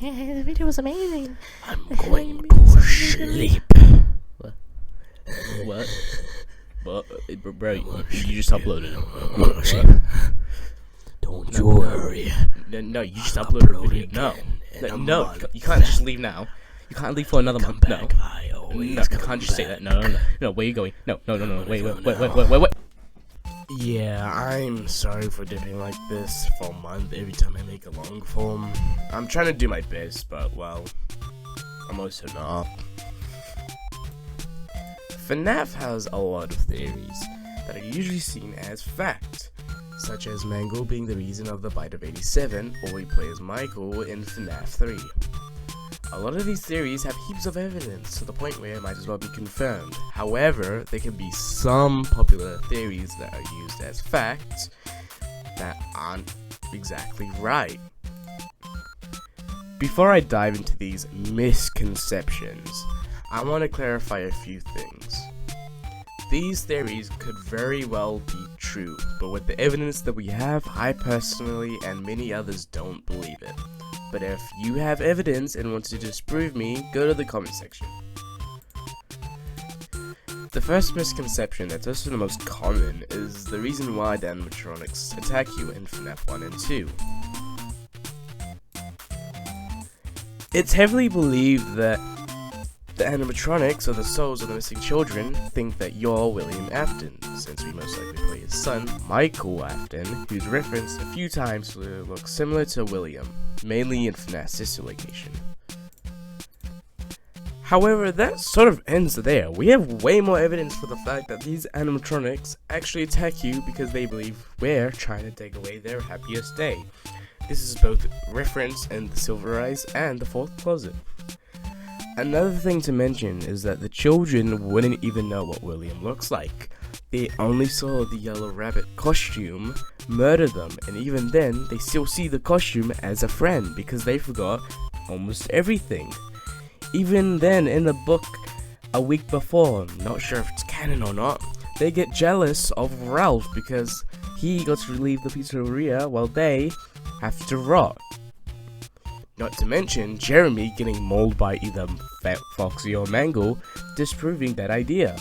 The video was amazing. I'm going to sleep. What? What? Bro, you just uploaded it. Don't you worry. No, you just uploaded a video. No, you can't just leave now. You can't leave for another month. No. No, you can't just say that. No, where are you going? No, wait. Yeah, I'm sorry for dipping like this for a month every time I make a long form. I'm trying to do my best, but well, I'm also not. FNAF has a lot of theories that are usually seen as fact, such as Mangle being the reason of the bite of 87, or he plays Michael in FNAF 3. A lot of these theories have heaps of evidence to the point where it might as well be confirmed. However, there can be some popular theories that are used as facts that aren't exactly right. Before I dive into these misconceptions, I want to clarify a few things. These theories could very well be true, but with the evidence that we have, I personally and many others don't believe it. But if you have evidence and want to disprove me, go to the comment section. The first misconception, that's also the most common, is the reason why the animatronics attack you in FNAF 1 and 2. It's heavily believed that the animatronics, or the souls of the missing children, think that you're William Afton, since we most likely play his son, Michael Afton, who's referenced a few times to look similar to William, mainly in FNAF's sister location. However, that sort of ends there. We have way more evidence for the fact that these animatronics actually attack you because they believe we're trying to take away their happiest day. This is both referenced in the Silver Eyes and the Fourth Closet. Another thing to mention is that the children wouldn't even know what William looks like. They only saw the yellow rabbit costume murder them, and even then, they still see the costume as a friend because they forgot almost everything. Even then, in the book a week before, not sure if it's canon or not, they get jealous of Ralph because he got to leave the pizzeria while they have to rot. Not to mention Jeremy getting mauled by either Foxy or Mangle, disproving that idea.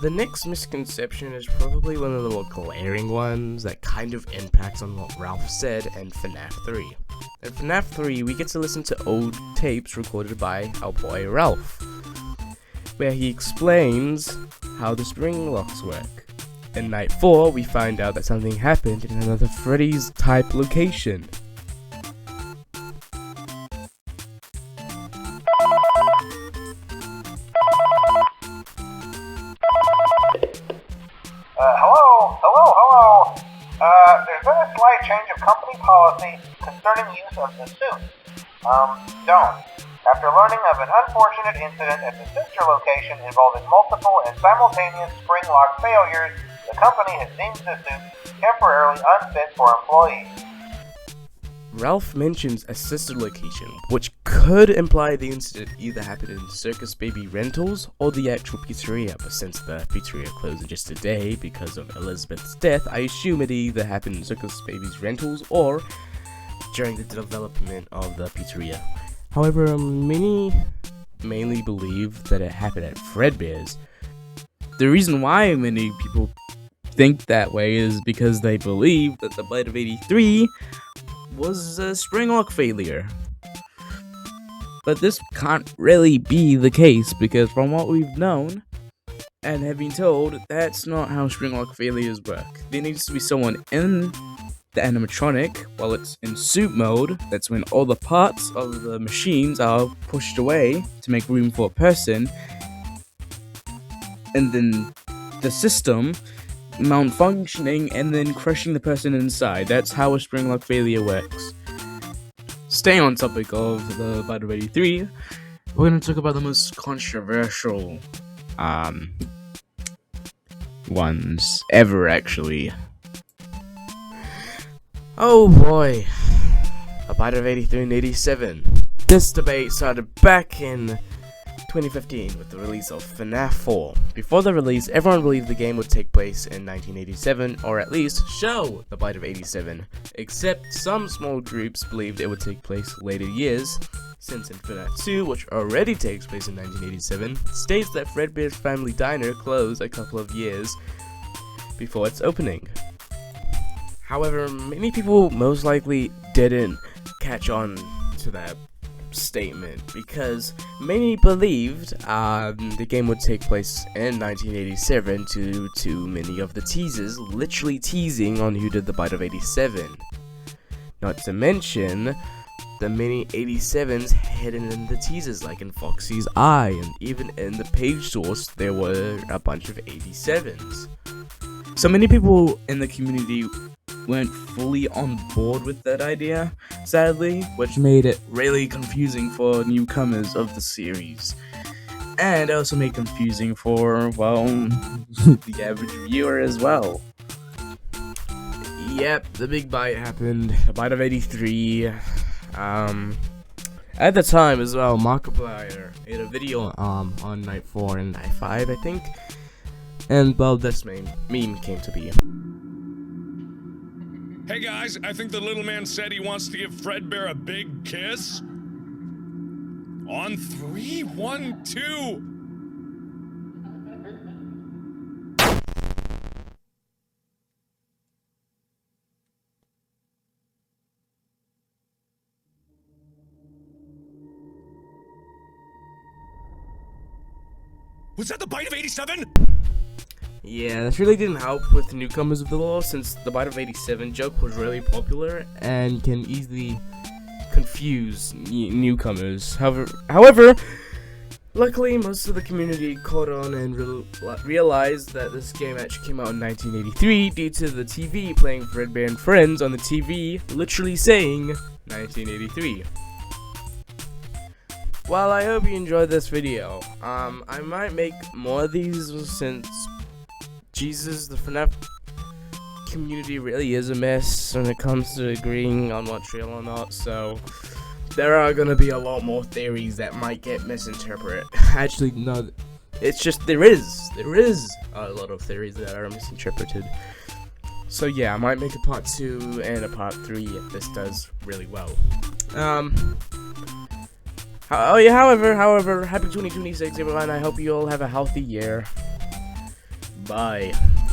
The next misconception is probably one of the more glaring ones that kind of impacts on what Ralph said in FNAF 3. In FNAF 3, we get to listen to old tapes recorded by our boy Ralph, where he explains how the spring locks work. In night 4, we find out that something happened in another Freddy's type location. Hello. There's been a slight change of company policy concerning use of the suit. Don't. After learning of an unfortunate incident at the sister location involving multiple and simultaneous spring lock failures, the company has deemed the suit temporarily unfit for employees. Ralph mentions a sister location, which could imply the incident either happened in Circus Baby Rentals or the actual pizzeria, but since the pizzeria closed in just a day because of Elizabeth's death, I assume it either happened in Circus Baby's Rentals or during the development of the pizzeria. However, many mainly believe that it happened at Fredbear's. The reason why many people think that way is because they believe that the bite of 83 was a spring lock failure. But this can't really be the case because from what we've known and have been told, that's not how spring lock failures work. There needs to be someone in the animatronic while it's in suit mode. That's when all the parts of the machines are pushed away to make room for a person, and then the system malfunctioning and then crushing the person inside. That's how a spring lock failure works. Staying on topic of the bite of 83, we're going to talk about the most controversial ones ever, actually. Oh boy, a bite of 83 and 87. This debate started back in 2015 with the release of FNAF 4. Before the release, everyone believed the game would take place in 1987, or at least show the bite of 87, except some small groups believed it would take place later years, since in FNAF 2, which already takes place in 1987, states that Fredbear's Family Diner closed a couple of years before its opening. However, many people most likely didn't catch on to that statement because many believed the game would take place in 1987 due to many of the teasers literally teasing on who did the bite of 87. Not to mention the many 87s hidden in the teasers, like in Foxy's eye, and even in the page source there were a bunch of 87s. So many people in the community weren't fully on board with that idea, sadly, which made it really confusing for newcomers of the series. And also made confusing for, well, the average viewer as well. Yep, the big bite happened, the bite of 83. At the time as well, Markiplier made a video on night 4 and night 5, I think. And well, this meme came to be. Hey guys, I think the little man said he wants to give Fredbear a big kiss. On 3, 1, 2. Was that the bite of 87? Yeah, this really didn't help with newcomers of the lore, since the bite of 87 joke was really popular and can easily confuse newcomers. However, luckily most of the community caught on and realized that this game actually came out in 1983 due to the TV playing Fredbear and Friends on the TV, literally saying 1983. Well, I hope you enjoyed this video. I might make more of these since Jesus, the FNAF community really is a mess when it comes to agreeing on what's real or not, so there are gonna be a lot more theories that might get misinterpreted. Actually, no, it's just there is a lot of theories that are misinterpreted. So yeah, I might make a part 2 and a part 3 if this does really well. However, happy 2026 everyone. I hope you all have a healthy year. Bye.